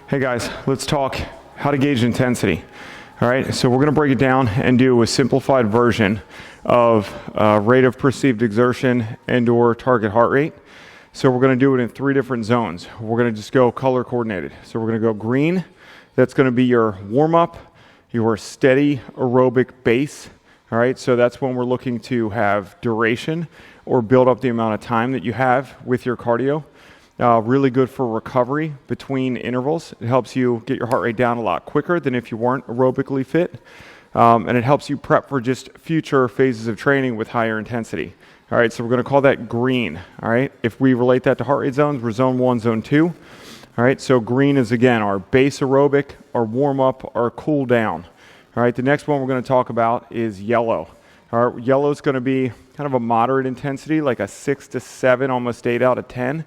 Hey guys, let's talk how to gauge intensity. All right, so we're going to break it down and do a simplified version of rate of perceived exertion and or target heart rate. So we're going to do it in 3 different zones. We're going to just go color coordinated. So we're going to go green. That's going to be your warm-up, your steady aerobic base. All right, so that's when we're looking to have duration or build up the amount of time that you have with your cardio. Really good for recovery between intervals. It helps you get your heart rate down a lot quicker than if you weren't aerobically fit. And it helps you prep for just future phases of training with higher intensity. All right, so we're going to call that green. All right, if we relate that to heart rate zones, we're zone 1, zone 2. All right, so green is again our base aerobic, our warm up, our cool down. All right, the next one we're going to talk about is yellow. All right, yellow is going to be kind of a moderate intensity, like a 6 to 7, almost 8 out of 10.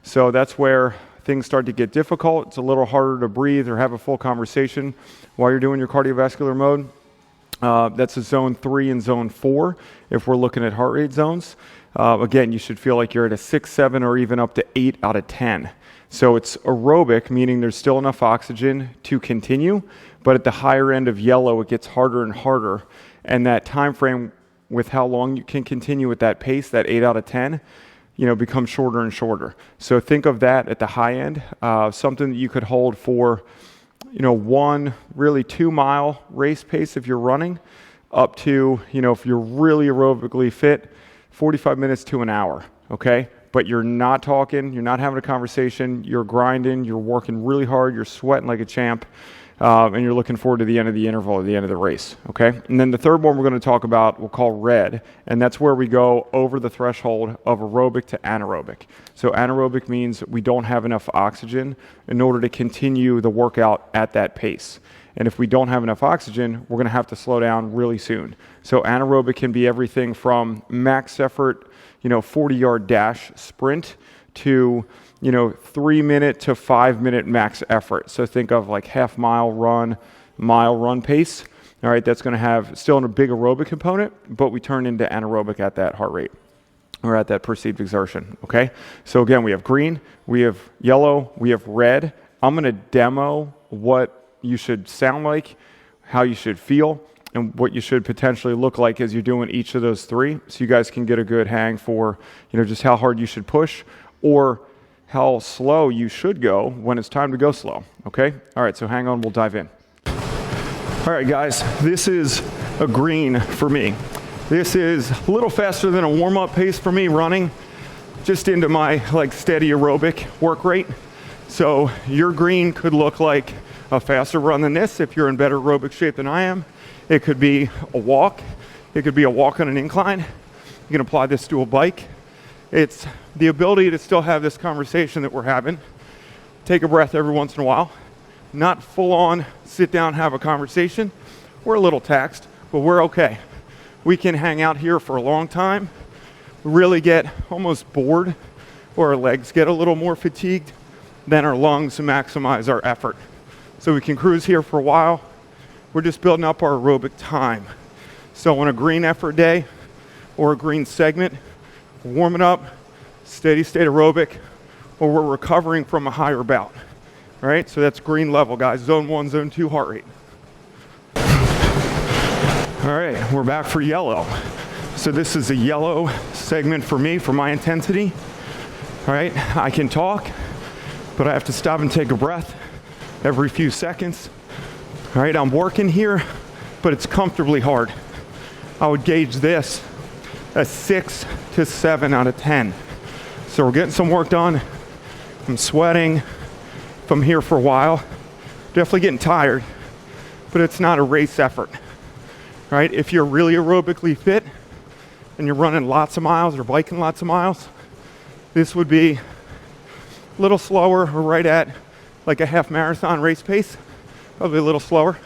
So that's where things start to get difficult. It's a little harder to breathe or have a full conversation while you're doing your cardiovascular mode. That's a zone 3 and zone 4 if we're looking at heart rate zones. Again, you should feel like you're at a 6, 7, or even up to 8 out of 10. So it's aerobic, meaning there's still enough oxygen to continue, but at the higher end of yellow, it gets harder and harder. And that time frame with how long you can continue at that pace, that 8 out of 10, becomes shorter and shorter. So think of that at the high end, something that you could hold for, 1, really 2 mile race pace if you're running, up to, if you're really aerobically fit, 45 minutes to an hour, okay? But you're not talking, you're not having a conversation, you're grinding, you're working really hard, you're sweating like a champ, and you're looking forward to the end of the interval or the end of the race, okay? And then the third one we're going to talk about, we'll call red, and that's where we go over the threshold of aerobic to anaerobic. So anaerobic means we don't have enough oxygen in order to continue the workout at that pace. And if we don't have enough oxygen, we're going to have to slow down really soon. So anaerobic can be everything from max effort, 40-yard dash sprint to 3-minute to 5-minute max effort. So think of like half-mile run, mile run pace. All right, that's going to have still a big aerobic component, but we turn into anaerobic at that heart rate or at that perceived exertion, okay? So again, we have green, we have yellow, we have red. I'm going to demo what you should sound like, how you should feel, and what you should potentially look like as you're doing each of those 3, so you guys can get a good hang for, just how hard you should push or how slow you should go when it's time to go slow, okay? All right, so hang on, we'll dive in. All right, guys, this is a green for me. This is a little faster than a warm-up pace for me running, just into my steady aerobic work rate. So your green could look like a faster run than this if you're in better aerobic shape than I am. It could be a walk. It could be a walk on an incline. You can apply this to a bike. It's the ability to still have this conversation that we're having. Take a breath every once in a while. Not full on sit down, have a conversation. We're a little taxed, but we're okay. We can hang out here for a long time, really get almost bored, or our legs get a little more fatigued, then our lungs maximize our effort. So we can cruise here for a while. We're just building up our aerobic time. So on a green effort day or a green segment, we're warming up, steady state aerobic, or we're recovering from a higher bout. All right, so that's green level, guys. Zone 1, zone 2 heart rate. All right, we're back for yellow. So this is a yellow segment for me, for my intensity. All right, I can talk, but I have to stop and take a breath every few seconds. All right, I'm working here, but it's comfortably hard. I would gauge this a 6 to 7 out of 10. So we're getting some work done. I'm sweating. If I'm here for a while, definitely getting tired, but it's not a race effort. All right, if you're really aerobically fit and you're running lots of miles or biking lots of miles, this would be a little slower or right at like a half marathon race pace, probably a little slower.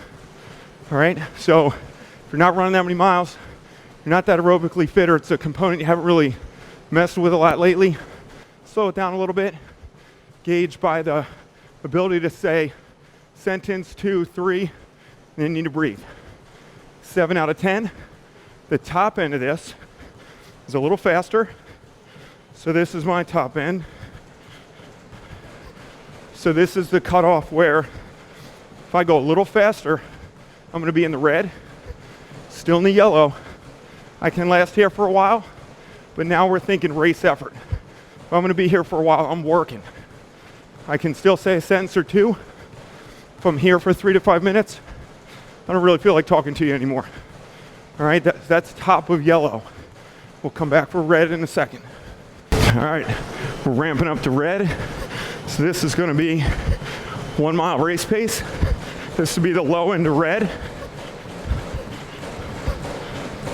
All right, so if you're not running that many miles, you're not that aerobically fit, or it's a component you haven't really messed with a lot lately, slow it down a little bit. Gauge by the ability to say sentence 2, 3, and then you need to breathe. 7 out of 10. The top end of this is a little faster. So this is my top end. So this is the cutoff where if I go a little faster, I'm gonna be in the red, still in the yellow. I can last here for a while, but now we're thinking race effort. If I'm gonna be here for a while, I'm working. I can still say a sentence or two. If I'm here for 3 to 5 minutes, I don't really feel like talking to you anymore. All right, that's top of yellow. We'll come back for red in a second. All right, we're ramping up to red. So this is gonna be 1 mile race pace. This will be the low end of red.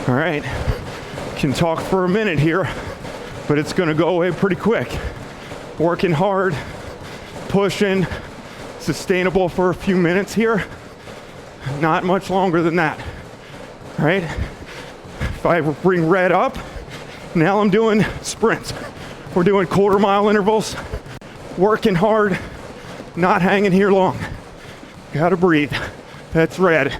All right, can talk for a minute here, but it's gonna go away pretty quick. Working hard, pushing, sustainable for a few minutes here. Not much longer than that, all right? If I bring red up, now I'm doing sprints. We're doing quarter mile intervals, working hard, not hanging here long. Gotta breathe. That's red.